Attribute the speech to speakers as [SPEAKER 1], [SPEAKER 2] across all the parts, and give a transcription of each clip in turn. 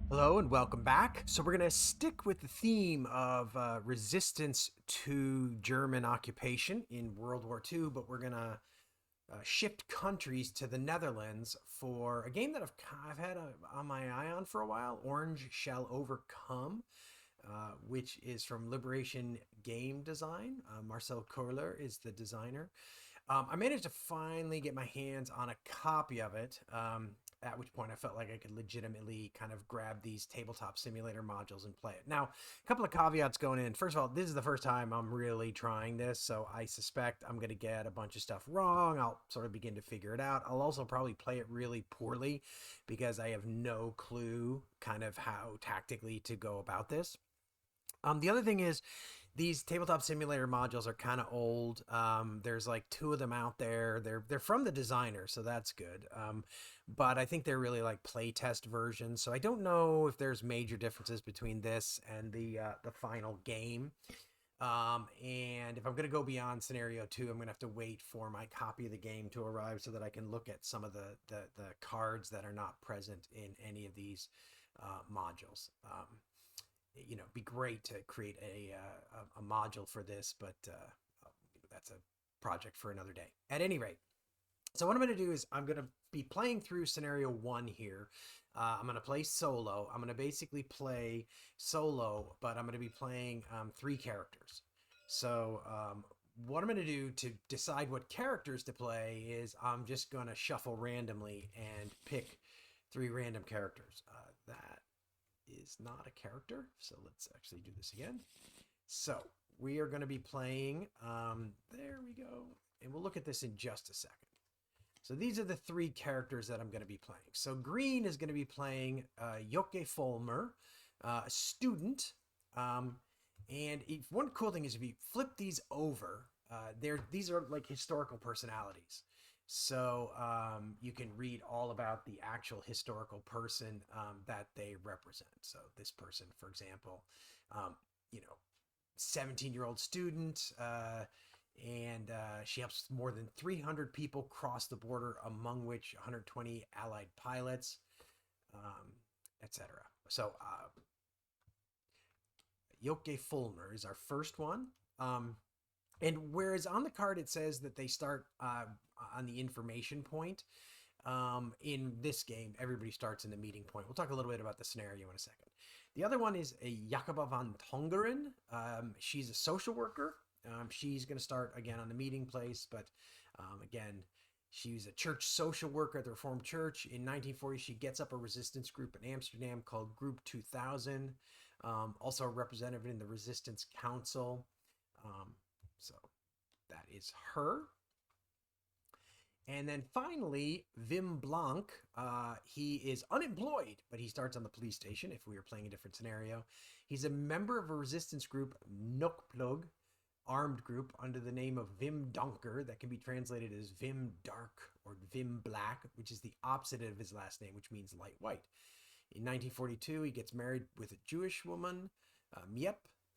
[SPEAKER 1] Hello and welcome back. So we're going to stick with the theme of resistance to German occupation in World War II, but we're going to shift countries to the Netherlands for a game that I've had on my eye on for a while, Orange Shall Overcome, which is from Liberation Game Design. Marcel Kohler is the designer. I managed to finally get my hands on a copy of it, at which point I felt like I could legitimately kind of grab these tabletop simulator modules and play it. Now, a couple of caveats going in. First of all, this is the first time I'm really trying this, so I suspect I'm going to get a bunch of stuff wrong. I'll sort of begin to figure it out. I'll also probably play it really poorly because I have no clue kind of how tactically to go about this. The other thing is, these tabletop simulator modules are kind of old. There's like two of them out there. They're from the designer, so that's good. But I think they're really like playtest versions. So I don't know if there's major differences between this and the final game. And if I'm gonna go beyond scenario 2, I'm gonna have to wait for my copy of the game to arrive so that I can look at some of the cards that are not present in any of these modules. Be great to create a module for this, but that's a project for another day. At any rate, so what I'm going to do is I'm going to be playing through scenario 1 here. I'm going to play solo. I'm going to basically play solo, but I'm going to be playing 3 characters. So what I'm going to do to decide what characters to play is I'm just going to shuffle randomly and pick 3 random characters. That is not a character, so let's actually do this again. So we are going to be playing, there we go, and we'll look at this in just a second. So these are the 3 characters that I'm going to be playing. So green is going to be playing Jokke Volmer, a student, and one cool thing is if you flip these over, these are like historical personalities. So you can read all about the actual historical person that they represent. So this person, for example, 17-year-old student, and she helps more than 300 people cross the border, among which 120 Allied pilots, etc. So Jokke Fulmer is our first one. And whereas on the card it says that they start on the information point, in this game, everybody starts in the meeting point. We'll talk a little bit about the scenario in a second. The other one is a Jacoba van Tongeren. She's a social worker. She's going to start again on the meeting place, but again, she's a church social worker at the Reformed Church. In 1940, she gets up a resistance group in Amsterdam called Group 2000, also a representative in the Resistance Council. So that is her. And then finally, Wim Blanc, he is unemployed, but he starts on the police station if we were playing a different scenario. He's a member of a resistance group, Nokplug, armed group under the name of Wim Donker, that can be translated as Wim Dark or Wim Black, which is the opposite of his last name, which means light white. In 1942, he gets married with a Jewish woman, Miep,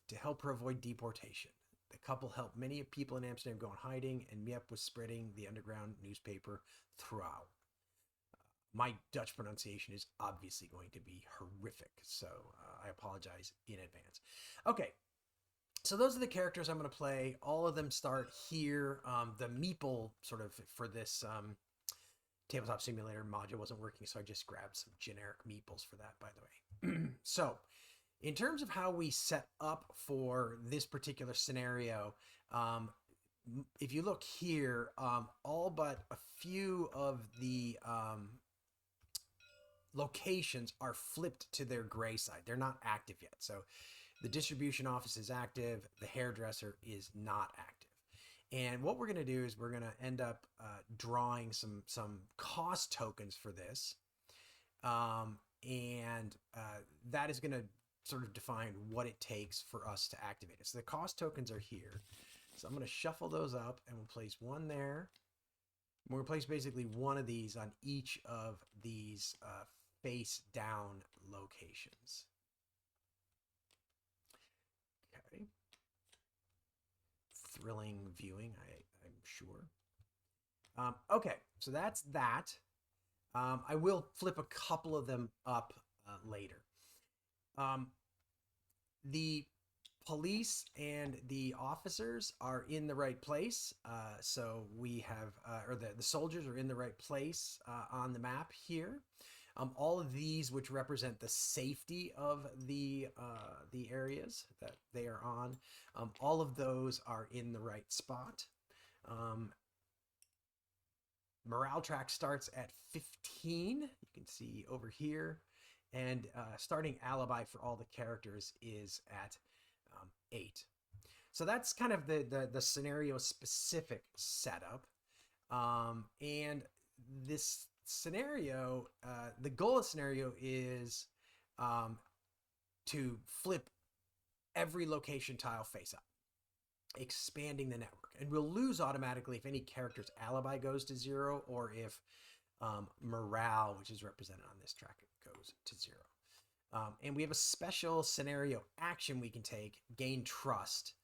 [SPEAKER 1] to help her avoid deportation. The couple helped many people in Amsterdam go in hiding, and Miep was spreading the underground newspaper Trouw. My Dutch pronunciation is obviously going to be horrific, so I apologize in advance. Okay, so those are the characters I'm going to play. All of them start here. The meeple sort of for this tabletop simulator module wasn't working, so I just grabbed some generic meeples for that, by the way. So in terms of how we set up for this particular scenario, if you look here, all but a few of the locations are flipped to their gray side. They're not active yet. So the distribution office is active. The hairdresser is not active. And what we're going to do is we're going to end up drawing some cost tokens for this. And that is going to sort of define what it takes for us to activate it. So the cost tokens are here. So I'm going to shuffle those up and we'll place one there. We're going to place basically one of these on each of these face down locations. Okay. thrilling viewing, I'm sure. Okay, so that's that. I will flip a couple of them up later. Um, the police and the officers are in the right place. So we have, or the soldiers are in the right place on the map here. All of these, which represent the safety of the areas that they are on, all of those are in the right spot. Um, morale track starts at 15. You can see over here. And starting alibi for all the characters is at 8. So that's kind of the scenario specific setup. And this scenario, the goal of the scenario is to flip every location tile face up, expanding the network. And we'll lose automatically if any character's alibi goes to 0 or if morale, which is represented on this track, goes to 0. And we have a special scenario action we can take, gain trust.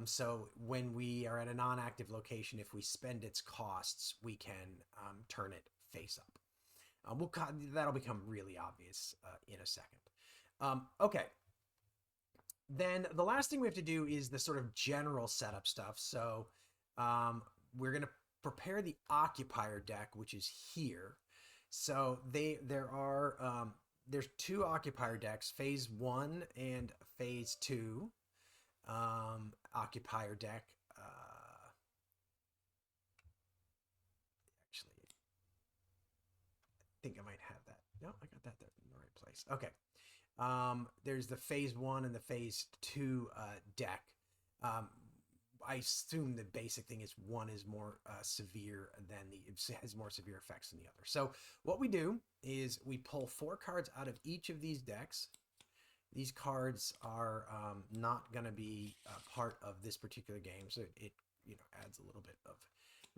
[SPEAKER 1] So when we are at a non-active location, if we spend its costs, we can turn it face up. That'll become really obvious in a second. Okay. Then the last thing we have to do is the sort of general setup stuff. So we're going to prepare the occupier deck, which is here. So there's 2 occupier decks, phase 1 and phase 2 occupier deck. Actually, I think I might have that. No, I got that there in the right place. Okay. There's the phase 1 and the phase 2 deck. I assume the basic thing is one is more severe than it has more severe effects than the other. So what we do is we pull 4 cards out of each of these decks. These cards are not going to be part of this particular game, so it adds a little bit of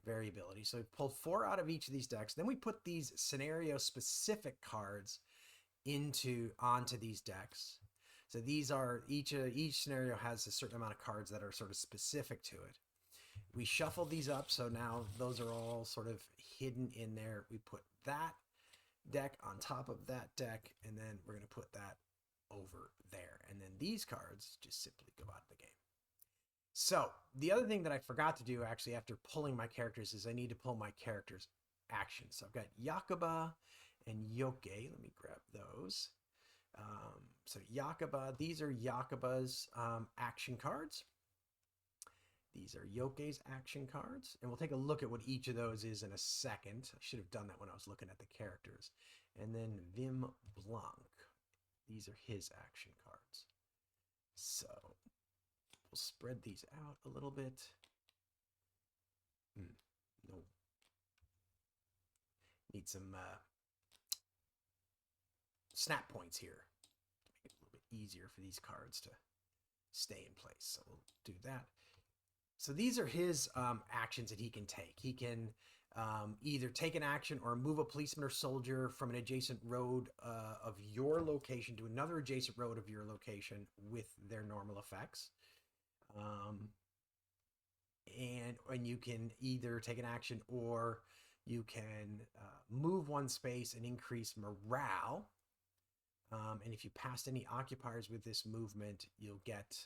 [SPEAKER 1] variability. So we pull 4 out of each of these decks. Then we put these scenario specific cards onto these decks. So these are each scenario has a certain amount of cards that are sort of specific to it. We shuffle these up, so now those are all sort of hidden in there. We put that deck on top of that deck, and then we're going to put that over there. And then these cards just simply go out of the game. So the other thing that I forgot to do actually after pulling my characters is I need to pull my characters' actions. So I've got Yakuba and Yoke. Let me grab those. So Yakuba, these are Yakuba's action cards. These are Yoke's action cards. And we'll take a look at what each of those is in a second. I should have done that when I was looking at the characters. And then Vim Blanc. These are his action cards. So we'll spread these out a little bit. No. Need some snap points here to make it a little bit easier for these cards to stay in place. So we'll do that. So these are his actions that he can take. He can either take an action or move a policeman or soldier from an adjacent road of your location to another adjacent road of your location with their normal effects. And you can either take an action or you can move one space and increase morale. And if you passed any occupiers with this movement, you'll get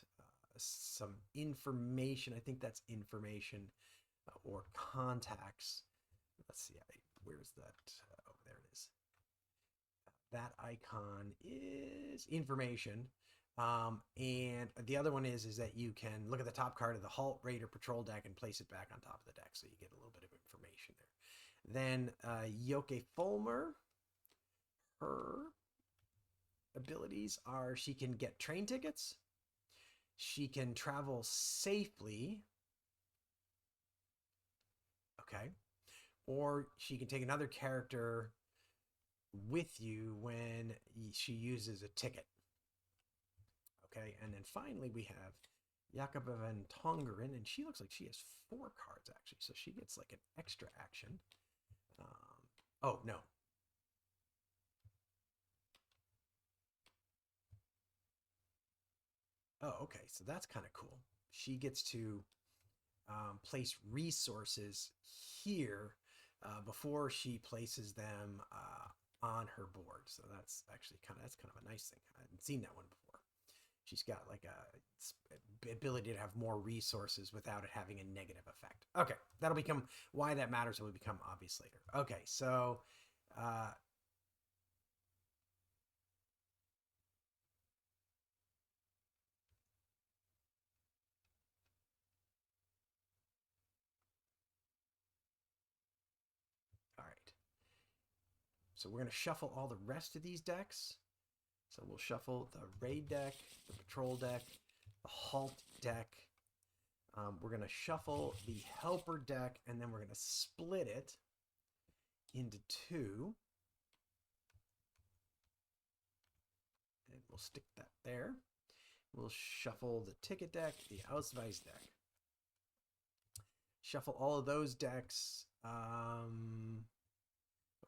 [SPEAKER 1] some information. I think that's information or contacts. Let's see, where's that? Oh, there it is. That icon is information. And the other one is that you can look at the top card of the halt, raid, or patrol deck and place it back on top of the deck. So you get a little bit of information there. Then Yoke Fulmer, her abilities are she can get train tickets. She can travel safely. Okay. Or she can take another character with you when she uses a ticket. Okay. And then finally we have Jakoba van Tongeren, and she looks like she has 4 cards actually. So she gets like an extra action. Oh, no. Oh, okay. So that's kind of cool. She gets to place resources here before she places them on her board. So that's actually kind of a nice thing. I hadn't seen that one before. She's got like a ability to have more resources without it having a negative effect. Okay, that'll become why that matters. Will become obvious later. Okay, so all right. So we're gonna shuffle all the rest of these decks. So we'll shuffle the raid deck, the patrol deck, the halt deck. We're going to shuffle the helper deck, and then we're going to split it into two. And we'll stick that there. We'll shuffle the ticket deck, the Ausweis deck. Shuffle all of those decks.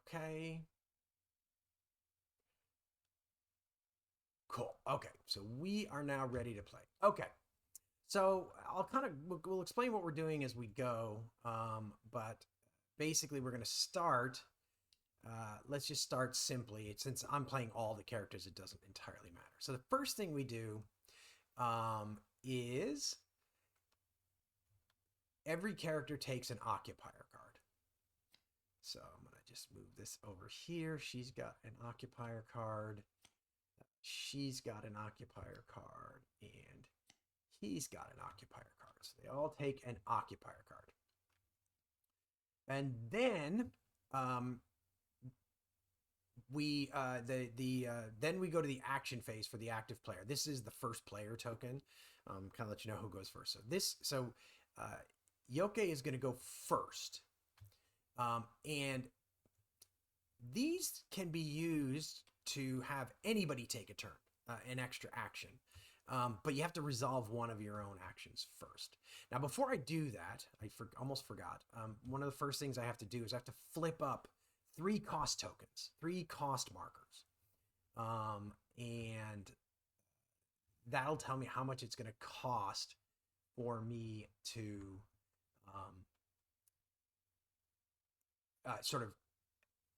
[SPEAKER 1] Okay. Cool. Okay, so we are now ready to play. Okay. So we'll explain what we're doing as we go, but basically we're going to start. Let's just start simply. Since I'm playing all the characters, it doesn't entirely matter. So the first thing we do is every character takes an occupier card. So I'm going to just move this over here. She's got an occupier card. She's got an occupier card. And he's got an occupier card. So they all take an occupier card. And then then we go to the action phase for the active player. This is the first player token. Kind of let you know who goes first. So Yoke is going to go first, and these can be used to have anybody take a turn, an extra action. But you have to resolve one of your own actions first. Now, before I do that, I almost forgot. One of the first things I have to do is I have to flip up 3 cost tokens, 3 cost markers. And that'll tell me how much it's going to cost for me to sort of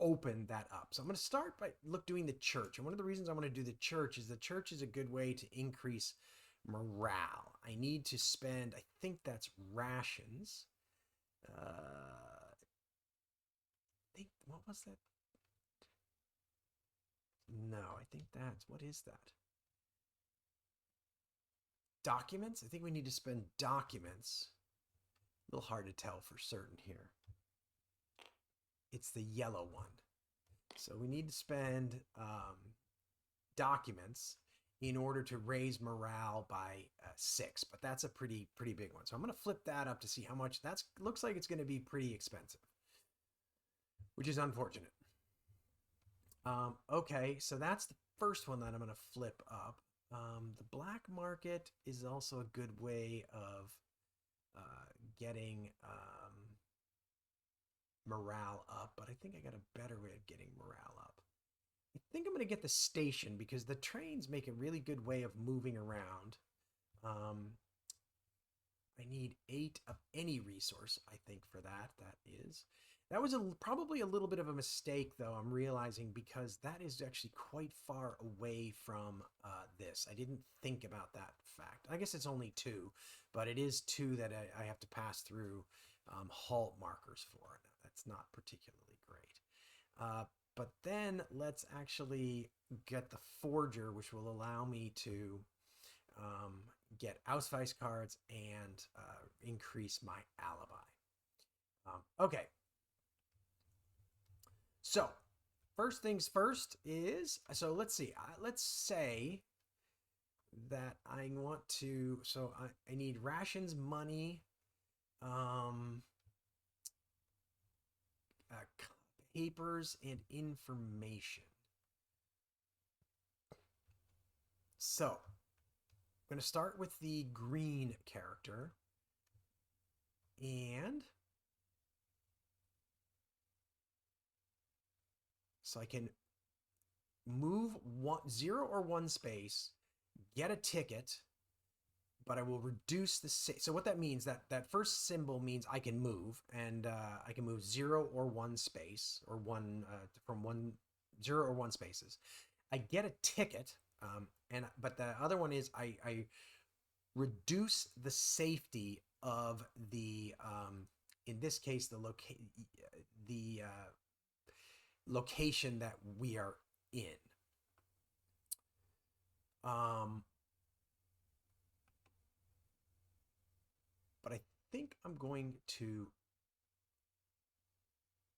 [SPEAKER 1] open that up. So I'm going to start by doing the church. And one of the reasons I want to do the church is a good way to increase morale. I need to spend, I think that's rations. What was that? No, I think what is that? Documents? I think we need to spend documents. A little hard to tell for certain here. It's the yellow one. So we need to spend documents in order to raise morale by 6, but that's a pretty big one. So I'm going to flip that up to see how much that looks like. It's going to be pretty expensive, which is unfortunate. Okay, so that's the first one that I'm going to flip up. The black market is also a good way of getting morale up, but I think I got a better way of getting morale up. I think I'm going to get the station because the trains make a really good way of moving around. I need 8 of any resource, I think, for that. That was probably a little bit of a mistake, though, I'm realizing, because that is actually quite far away from this. I didn't think about that fact. I guess it's only 2, but it is 2 that I have to pass through halt markers for. That's not particularly great. But then let's actually get the forger, which will allow me to get Ausweis cards and increase my alibi. Okay. So first things first is, so let's see. Let's say that I want to, so I need rations, money, papers, and information. So I'm going to start with the green character. And so I can move 0 or 1 space, get a ticket, but I will reduce the so what that means, that first symbol means I can move, and I can move 0 or 1 space, or one from 0 or 1 spaces. I get a ticket, and but the other one is I reduce the safety of the in this case the location that we are in. Um, but I think I'm going to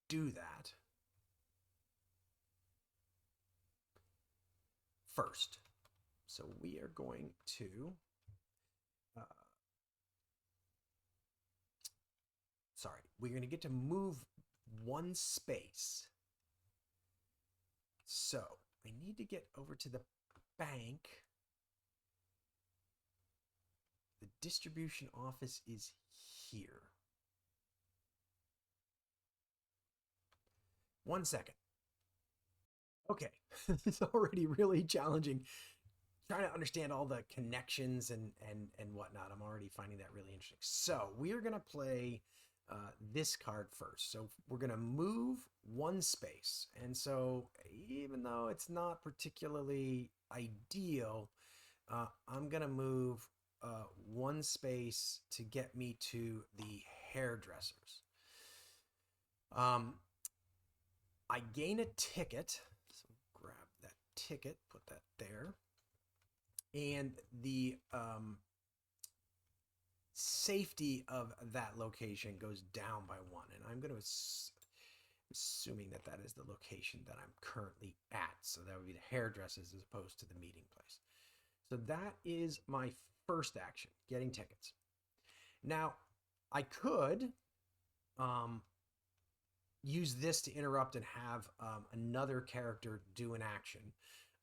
[SPEAKER 1] do that first. So we are going to, uh, sorry, we're going to get to move 1 space. So I need to get over to the bank. The distribution office is here. 1 second. Okay, it's already really challenging trying to understand all the connections and whatnot. I'm already finding that really interesting. So we're gonna play this card first. So we're gonna move 1 space, and so even though it's not particularly ideal, I'm gonna move 1 space to get me to the hairdressers. I gain a ticket, so grab that ticket, put that there, and the safety of that location goes down by 1. And I'm going to assuming that that is the location that I'm currently at. So that would be the hairdressers as opposed to the meeting place. So that is my first action, getting tickets. Now, I could use this to interrupt and have another character do an action.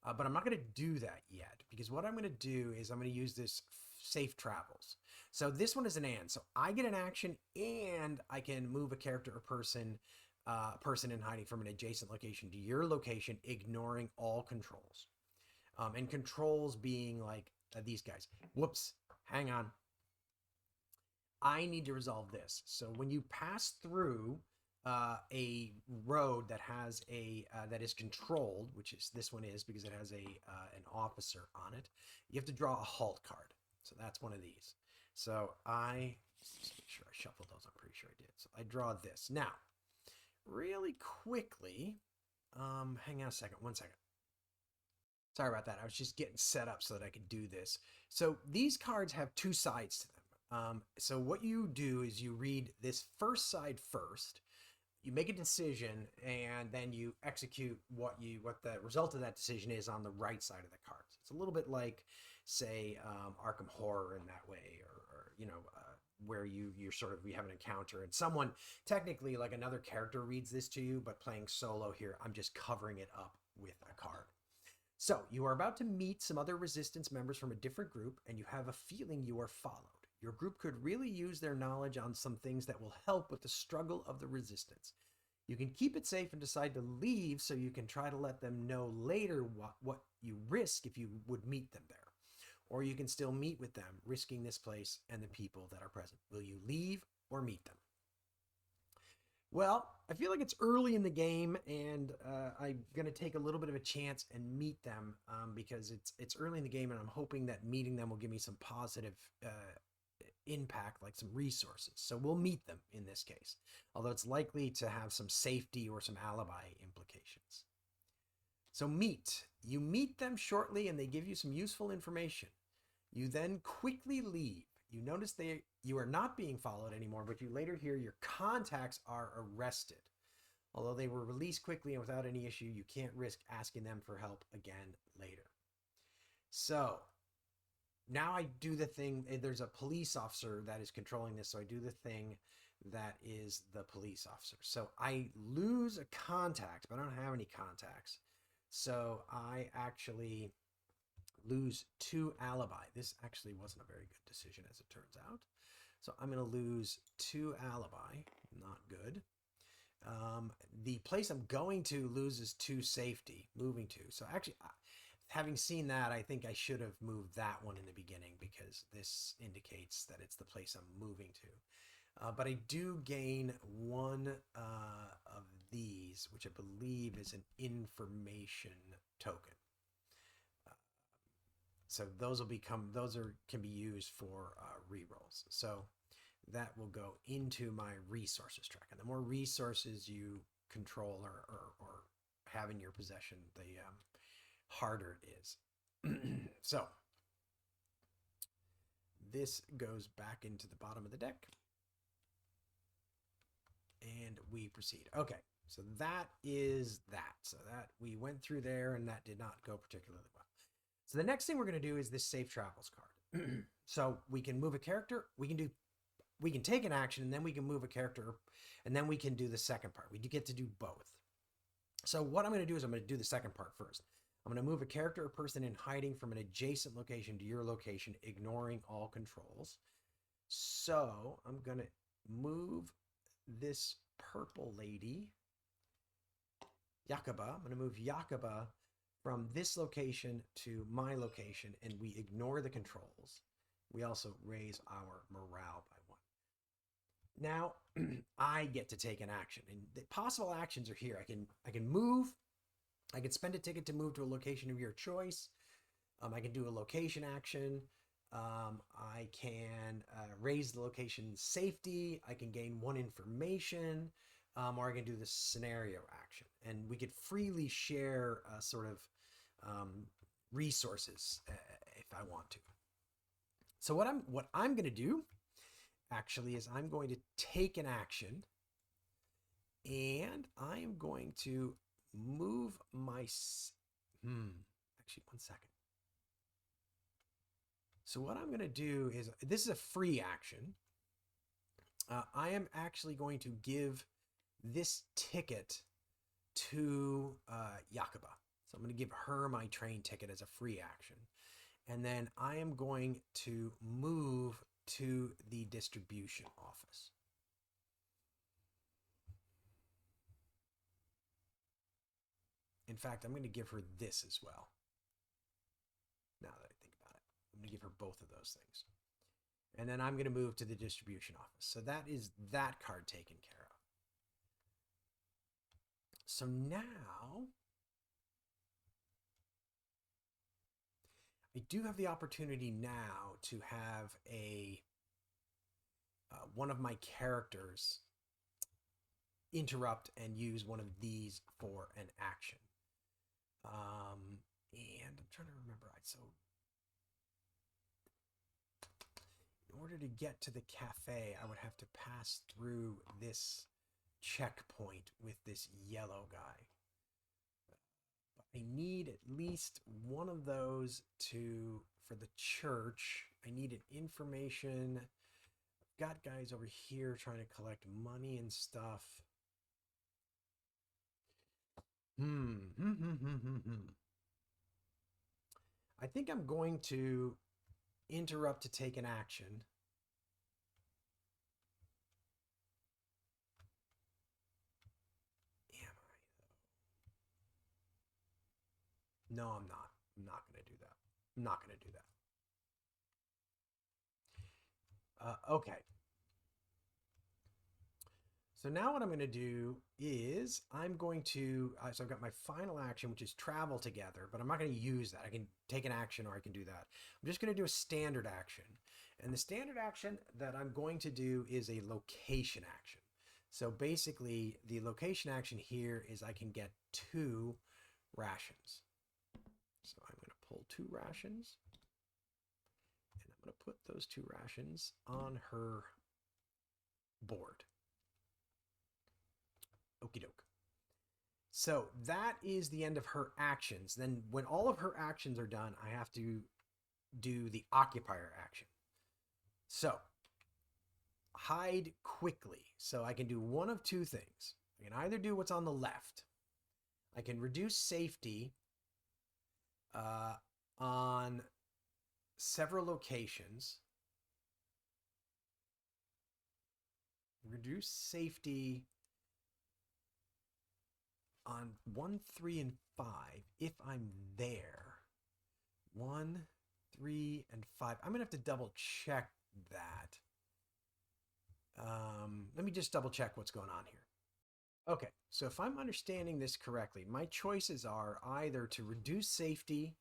[SPEAKER 1] But I'm not going to do that yet, because what I'm going to do is I'm going to use this safe travels. So this one is an and. So I get an action, and I can move a character or person in hiding from an adjacent location to your location, ignoring all controls. And controls being like these guys. Whoops, hang on. I need to resolve this. So when you pass through a road that has that is controlled, which is this one is because it has an officer on it, you have to draw a halt card. So that's one of these. So I just make sure I shuffled those. I'm pretty sure I did. So I draw this now. Really quickly, hang on a second. 1 second. Sorry about that. I was just getting set up so that I could do this. So these cards have 2 sides to them. So what you do is you read this first side first. You make a decision, and then you execute what the result of that decision is on the right side of the cards. It's a little bit like, say, Arkham Horror in that way, or where you have an encounter and someone, technically like another character, reads this to you, but playing solo here, I'm just covering it up with a card. So you are about to meet some other resistance members from a different group, and you have a feeling you are followed. Your group could really use their knowledge on some things that will help with the struggle of the resistance. You can keep it safe and decide to leave, so you can try to let them know later what you risk if you would meet them there. Or you can still meet with them, risking this place and the people that are present. Will you leave or meet them? Well, I feel like it's early in the game, and I'm going to take a little bit of a chance and meet them because it's early in the game, and I'm hoping that meeting them will give me some positive impact, like some resources. So we'll meet them in this case, although it's likely to have some safety or some alibi implications. So you meet them shortly, and they give you some useful information. You then quickly leave. You notice you are not being followed anymore, but you later hear your contacts are arrested. Although they were released quickly and without any issue, you can't risk asking them for help again later. So now I do the thing. There's a police officer that is controlling this, so I do the thing that is the police officer. So I lose a contact, but I don't have any contacts. So I actually lose 2 alibi. This actually wasn't a very good decision, as it turns out. So I'm going to lose 2 alibi. Not good. The place I'm going to loses 2 safety, moving to. So actually, having seen that, I think I should have moved that one in the beginning because this indicates that it's the place I'm moving to. But I do gain one of these, which I believe is an information token. So those can be used for rerolls. So that will go into my resources track. And the more resources you control or have in your possession, the harder it is. So this goes back into the bottom of the deck. And we proceed. Okay, so that is that. So that we went through there and that did not go particularly well. So the next thing we're going to do is this safe travels card. So we can move a character, we can take an action and then we can move a character and then we can do the second part. We do get to do both. So what I'm going to do is I'm going to do the second part first. I'm going to move a character or person in hiding from an adjacent location to your location, ignoring all controls. So I'm going to move this purple lady, Yakuba. I'm going to move Yakuba from this location to my location, and we ignore the controls. We also raise our morale by 1. Now I get to take an action, and the possible actions are here. I can move. I can spend a ticket to move to a location of your choice. I can do a location action. I can raise the location's safety. I can gain 1 information, or I can do the scenario action. And we could freely share sort of resources if I want to. So what I'm going to do actually is I'm going to take an action, and I am going to move my actually 1 second. So what I'm going to do is, this is a free action. I am actually going to give this ticket to Yakuba. So I'm going to give her my train ticket as a free action. And then I am going to move to the distribution office. In fact, I'm going to give her this as well. Now that I think about it, I'm going to give her both of those things. And then I'm going to move to the distribution office. So that is that card taken care of. So now I do have the opportunity now to have one of my characters interrupt and use one of these for an action. And I'm trying to remember. So in order to get to the cafe, I would have to pass through this checkpoint with this yellow guy. But I need at least one of those for the church. I needed information. I've got guys over here trying to collect money and stuff. I think I'm going to interrupt to take an action. Am I, though? No, I'm not. I'm not going to do that. I'm not going to do that. Okay. So now what I'm going to do is I'm going to, so I've got my final action, which is travel together, but I'm not going to use that. I can take an action or I can do that. I'm just going to do a standard action. And the standard action that I'm going to do is a location action. So basically the location action here is I can get 2 rations. So I'm going to pull 2 rations and I'm going to put those 2 rations on her board. Okie doke. So that is the end of her actions. Then when all of her actions are done, I have to do the occupier action. So hide quickly. So I can do one of 2 things. I can either do what's on the left. I can reduce safety on several locations. Reduce safety on 1, 3, and 5 if I'm there. 1, 3, and 5. I'm going to have to double check that. Let me just double check what's going on here. Okay, so if I'm understanding this correctly, my choices are either to reduce safety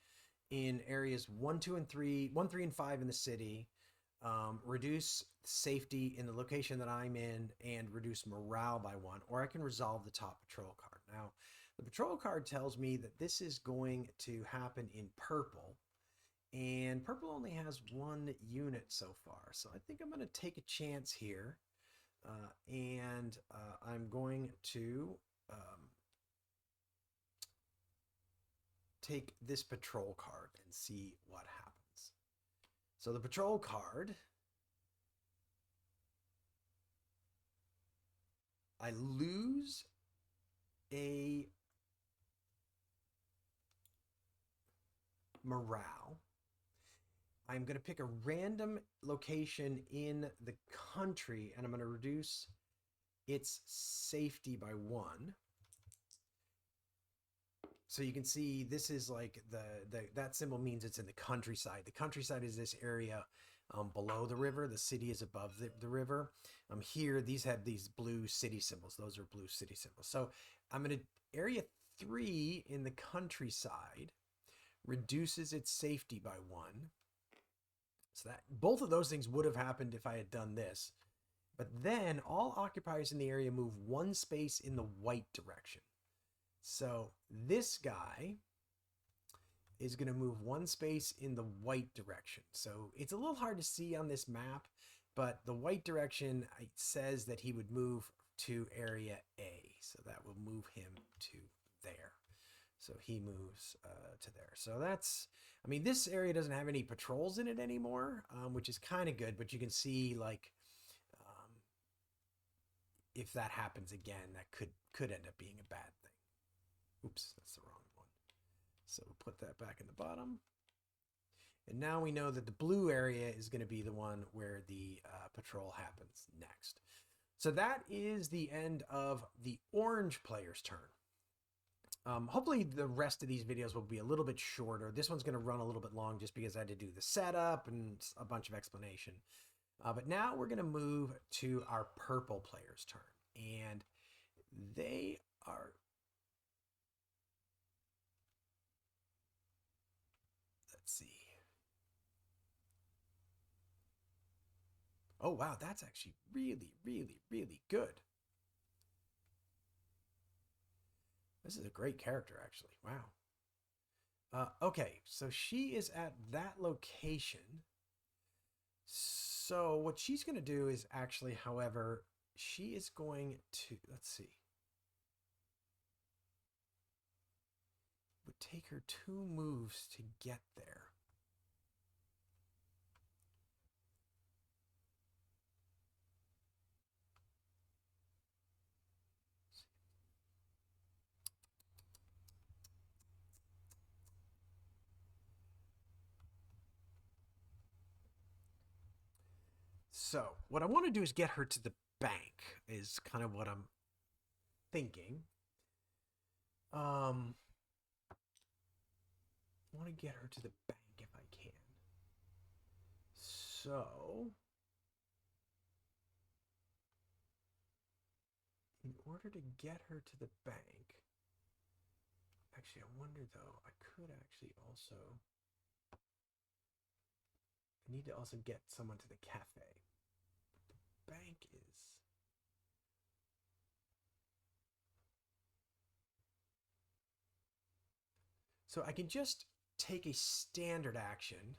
[SPEAKER 1] in areas 1, 2, and 3, 1, 3, and 5 in the city, reduce safety in the location that I'm in, and reduce morale by 1, or I can resolve the top patrol card. Now, the patrol card tells me that this is going to happen in purple, and purple only has 1 unit so far, so I think I'm going to take a chance here, and I'm going to take this patrol card and see what happens. So the patrol card, I lose a morale. I'm going to pick a random location in the country and I'm going to reduce its safety by 1. So you can see this is like that symbol means it's in the countryside. The countryside is this area below the river. The city is above the river. Here, these have these blue city symbols. Those are blue city symbols. So I'm going to area 3 in the countryside reduces its safety by 1. So that both of those things would have happened if I had done this. But then all occupiers in the area move 1 space in the white direction. So this guy is going to move 1 space in the white direction. So it's a little hard to see on this map, but the white direction says that he would move to area A. So that will move him to there. So he moves to there. So that's, I mean, this area doesn't have any patrols in it anymore, which is kind of good, but you can see like if that happens again, that could end up being a bad thing. Oops, that's the wrong one. So we'll put that back in the bottom. And now we know that the blue area is going to be the one where the patrol happens next. So that is the end of the orange player's turn. Hopefully the rest of these videos will be a little bit shorter. This one's going to run a little bit long just because I had to do the setup and a bunch of explanation. But now we're going to move to our purple player's turn. And they are... Let's see. Oh, wow, that's actually really, really, really good. This is a great character, actually. Wow. Okay, so she is at that location. So what she's going to do is actually, however, she is going to, let's see. It would take her 2 moves to get there. So what I want to do is get her to the bank is kind of what I'm thinking. I want to get her to the bank if I can. So in order to get her to the bank, actually, I wonder though, I could actually also, I need to also get someone to the cafe. But the bank is, so I can just take a standard action.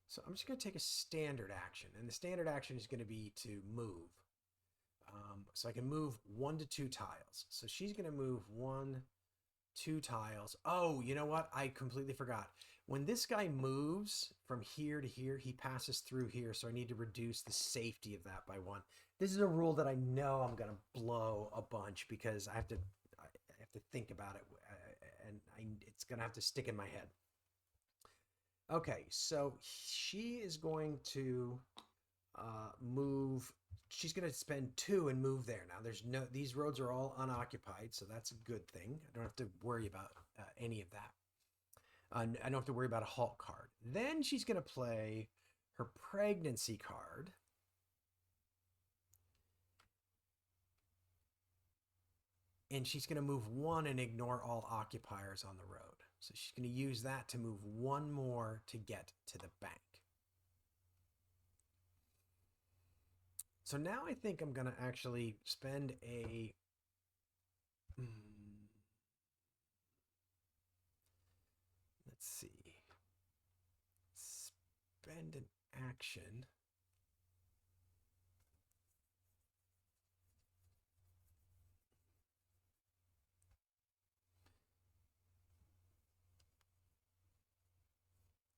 [SPEAKER 1] So I'm just going to take a standard action, and the standard action is going to be to move. So I can move 1 to 2 tiles. So she's going to move 1, 2 tiles. Oh, you know what? I completely forgot. When this guy moves from here to here, he passes through here. So I need to reduce the safety of that by 1. This is a rule that I know I'm going to blow a bunch because I have to, to think about it, and it's gonna have to stick in my head. Okay, so she is going to move. She's going to spend 2 and move there. Now, there's no, these roads are all unoccupied, so that's a good thing. I don't have to worry about any of that. I don't have to worry about a halt card. Then she's going to play her pregnancy card. And she's going to move 1 and ignore all occupiers on the road. So she's going to use that to move 1 more to get to the bank. So now I think I'm going to actually spend a... Let's see. Spend an action.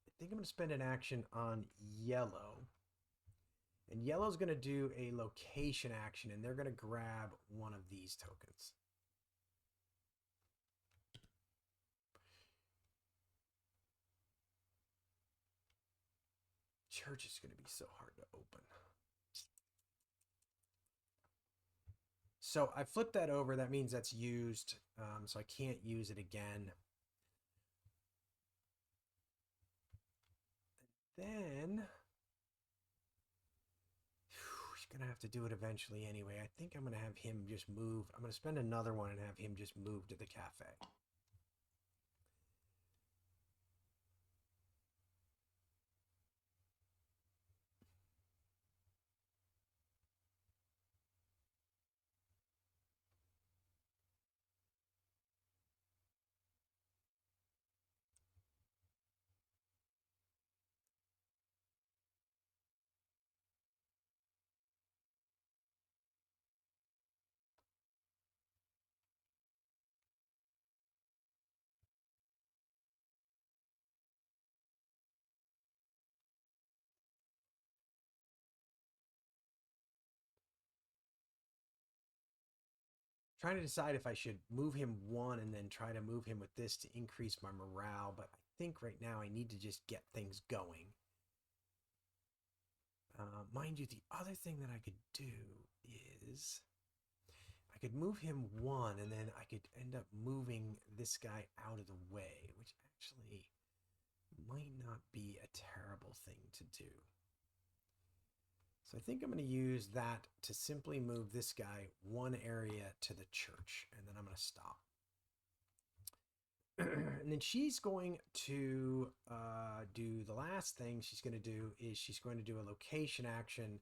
[SPEAKER 1] I think I'm going to spend an action on yellow. And yellow's going to do a location action, and they're going to grab one of these tokens. Church is going to be so hard to open. So I flipped that over. That means that's used, so I can't use it again. Then he's going to have to do it eventually anyway. I think I'm going to have him just move. I'm going to spend another one and have him just move to the cafe. Trying to decide if I should move him 1 and then try to move him with this to increase my morale, but I think right now I need to just get things going. Mind you, the other thing that I could do is I could move him 1 and then I could end up moving this guy out of the way, which actually might not be a terrible thing to do. So I think I'm going to use that to simply move this guy 1 area to the church, and then I'm going to stop. And then she's going to do the last thing she's going to do is she's going to do a location action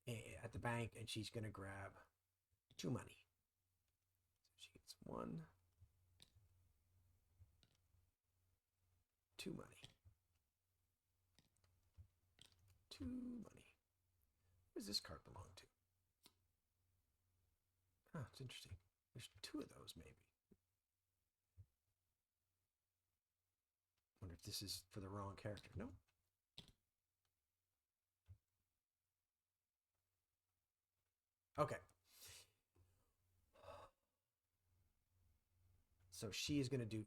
[SPEAKER 1] at the bank, and she's going to grab 2 money. So she gets 1, 2 money, 2 money. Who does this card belong to? Huh, it's interesting. There's 2 of those, maybe. Wonder if this is for the wrong character. No. Okay. So she is going to do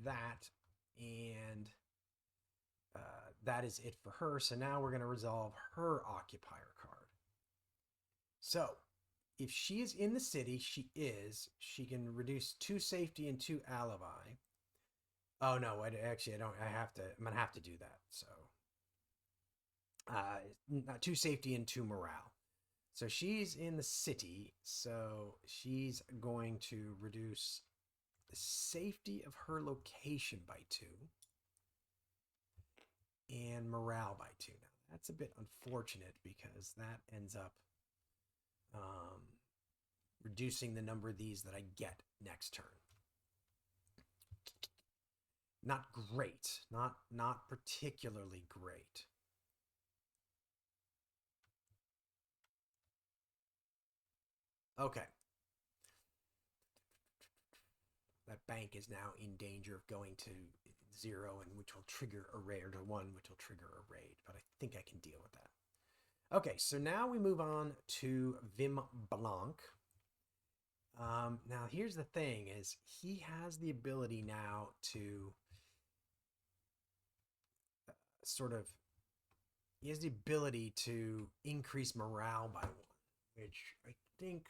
[SPEAKER 1] that, and that is it for her. So now we're going to resolve her occupier card. So if she is in the city, she can reduce 2 safety and 2 alibi. Oh no, I don't. I'm gonna have to do that. So, not 2 safety and 2 morale. So she's in the city. So she's going to reduce the safety of her location by 2 and morale by 2. Now that's a bit unfortunate because that ends up reducing the number of these that I get next turn. Not great. Not particularly great. Okay. That bank is now in danger of going to 0, and which will trigger a raid, or to 1, which will trigger a raid, but I think I can deal with that. Okay, so now we move on to Vim Blanc. Now here's the thing: is he has the ability now to sort of he has the ability to increase morale by one, which I think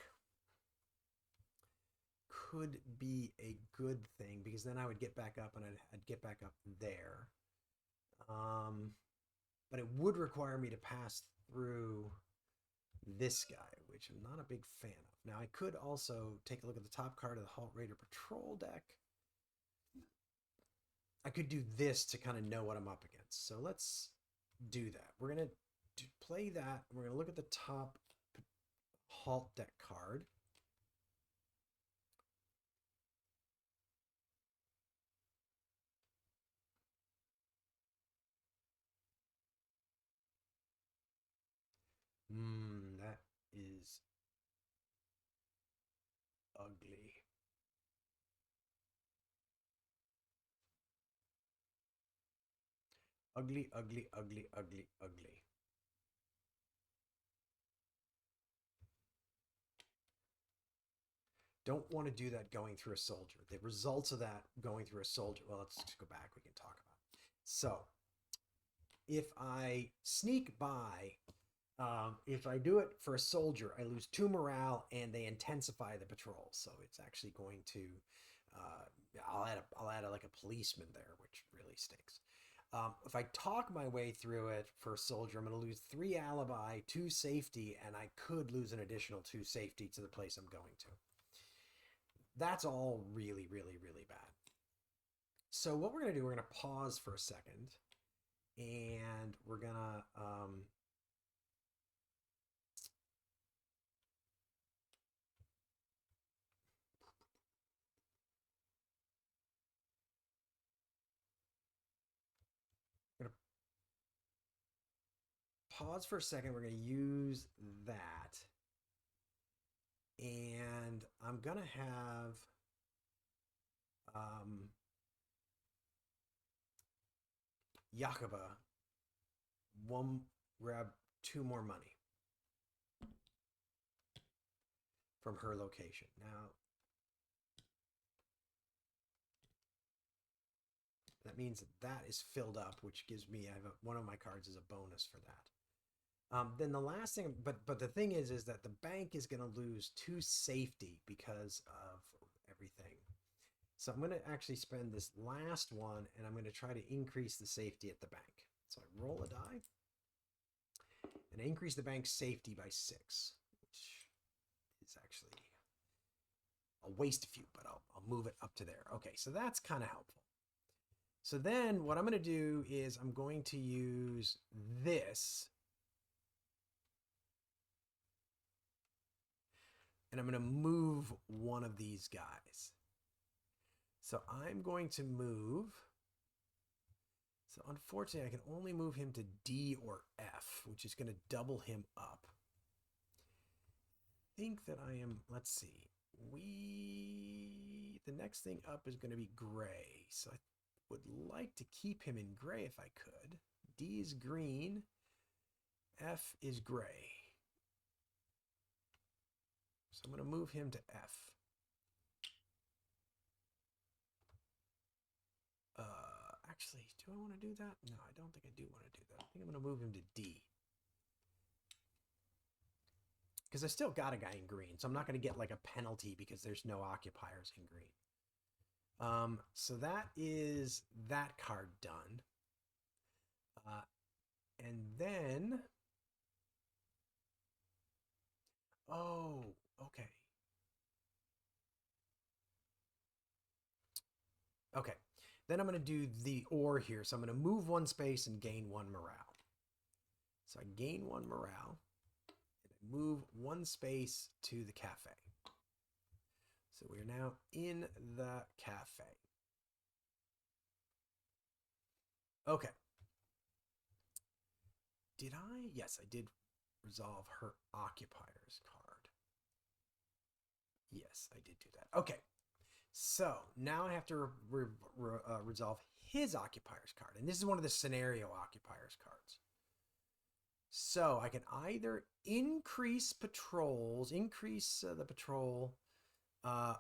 [SPEAKER 1] could be a good thing because then I would get back up and I'd get back up there. Um, but it would require me to pass through this guy, which I'm not a big fan of. Now, I could also take a look at the top card of the Halt Raider Patrol deck. I could do this to kind of know what I'm up against. So let's do that. We're going to play that. We're going to look at the top Halt deck card. That is ugly. Ugly, ugly, ugly, ugly, ugly. Don't want to do that going through a soldier. The results of that going through a soldier, well, let's just go back. We can talk about it. So if I sneak by, if I do it for a soldier, I lose 2 morale and they intensify the patrol. So it's actually going to, I'll add like a policeman there, which really stinks. If I talk my way through it for a soldier, I'm going to lose 3 alibi, 2 safety, and I could lose an additional 2 safety to the place I'm going to. That's all really, really, really bad. So what we're going to do, we're going to pause for a second, and we're going to pause for a second. We're going to use that. And I'm going to have Yakuba grab 2 more money from her location. Now, that means that is filled up, which gives me, one of my cards is a bonus for that. Then the last thing, but the thing is that the bank is going to lose 2 safety because of everything. So I'm going to actually spend this last one, and I'm going to try to increase the safety at the bank. So I roll a die, and I increase the bank's safety by 6, which is actually, I'll waste a few, but I'll move it up to there. Okay, so that's kind of helpful. So then what I'm going to do is I'm going to use this, and I'm going to move one of these guys. So I'm going to move. So unfortunately, I can only move him to D or F, which is going to double him up. I think that I am, let's see. The next thing up is going to be gray. So I would like to keep him in gray if I could. D is green. F is gray. So I'm going to move him to F. Actually, do I want to do that? No, I don't think I do want to do that. I think I'm going to move him to D. Because I still got a guy in green, so I'm not going to get like a penalty because there's no occupiers in green. So that is that card done. And then, oh, okay. Okay, then I'm going to do the or here. So I'm going to move 1 space and gain 1 morale. So I gain 1 morale, and I move 1 space to the cafe. So we are now in the cafe. Okay. Did I? Yes, I did resolve her occupier's card. Yes, I did do that. Okay. So now I have to resolve his occupier's card. And this is one of the scenario occupier's cards. So I can either increase patrols, increase the patrol uh,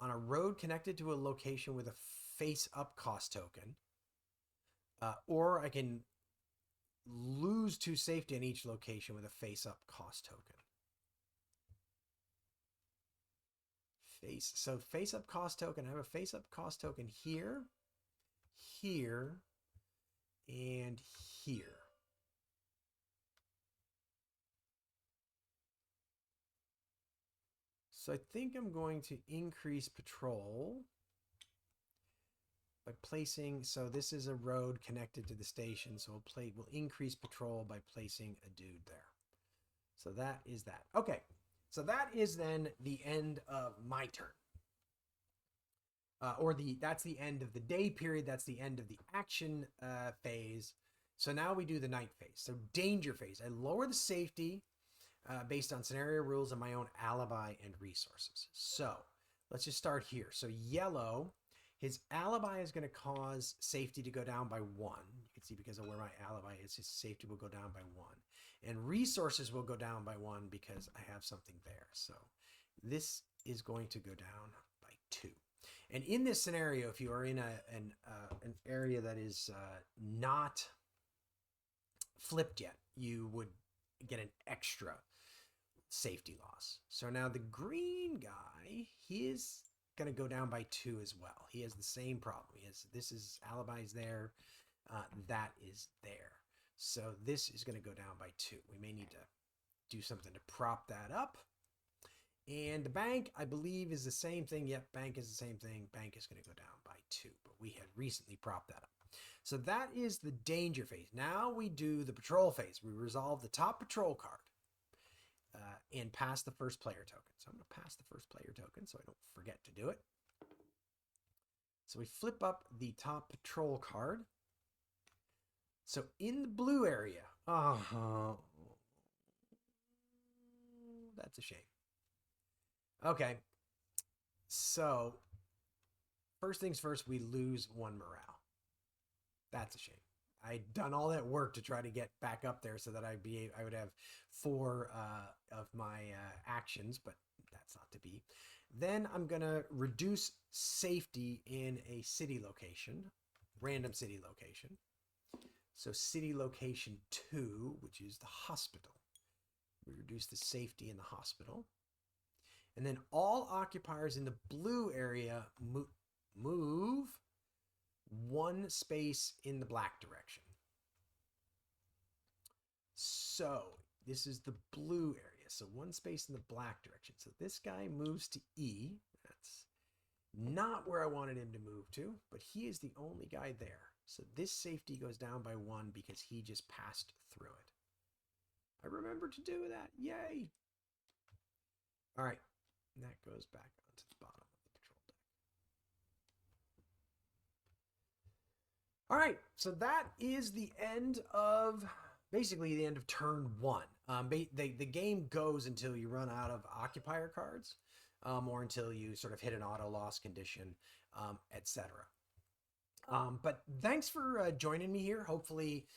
[SPEAKER 1] on a road connected to a location with a face-up cost token, or I can lose 2 safety on each location with a face-up cost token. So face-up cost token. I have a face-up cost token here, here, and here. So I think I'm going to increase patrol by placing, so this is a road connected to the station, so we'll increase patrol by placing a dude there. So that is that. Okay, so that is then the end of my turn. That's the end of the day period. That's the end of the action phase. So now we do the night phase. So danger phase. I lower the safety based on scenario rules and my own alibi and resources. So let's just start here. So yellow, his alibi is going to cause safety to go down by 1. You can see because of where my alibi is, his safety will go down by 1. And resources will go down by 1 because I have something there. So this is going to go down by 2. And in this scenario, if you are in an area that is not flipped yet, you would get an extra safety loss. So now the green guy, he is going to go down by 2 as well. He has the same problem. This is alibi's there, that is there. So this is going to go down by 2. We may need to do something to prop that up. And the bank, I believe, is the same thing. Yep, bank is the same thing. Bank is going to go down by 2, but we had recently propped that up. So that is the danger phase. Now we do the patrol phase. We resolve the top patrol card and pass the first player token. So I'm going to pass the first player token so I don't forget to do it. So we flip up the top patrol card. So in the blue area, that's a shame. Okay, so first things first, we lose 1 morale. That's a shame. I'd done all that work to try to get back up there so that I would have 4 of my actions, but that's not to be. Then I'm gonna reduce safety in a city location, random city location. So city location 2, which is the hospital. We reduce the safety in the hospital. And then all occupiers in the blue area move 1 space in the black direction. So this is the blue area. So 1 space in the black direction. So this guy moves to E. That's not where I wanted him to move to, but he is the only guy there. So this safety goes down by 1 because he just passed through it. I remember to do that. Yay. All right. And that goes back onto the bottom of the patrol deck. All right, so that is the end of, basically the end of turn 1. The game goes until you run out of occupier cards, or until you sort of hit an auto loss condition, etc. But thanks for joining me here. Hopefully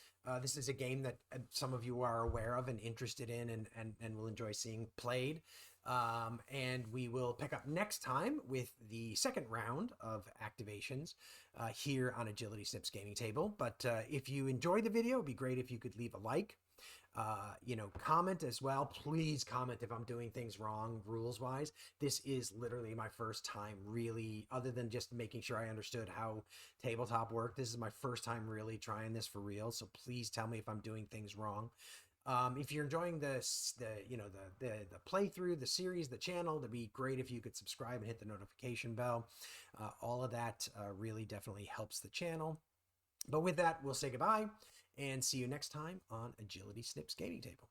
[SPEAKER 1] this is a game that some of you are aware of and interested in and will enjoy seeing played. And we will pick up next time with the second round of activations here on Agility Snips Gaming Table. But if you enjoyed the video, it'd be great if you could leave a like. Comment as well. Please comment if I'm doing things wrong rules-wise. This is literally my first time really, other than just making sure I understood how tabletop worked. This is my first time really trying this for real. So please tell me if I'm doing things wrong. If you're enjoying the playthrough, the series, the channel, it'd be great if you could subscribe and hit the notification bell. All of that really definitely helps the channel. But with that, we'll say goodbye and see you next time on Agility Snips Gaming Table.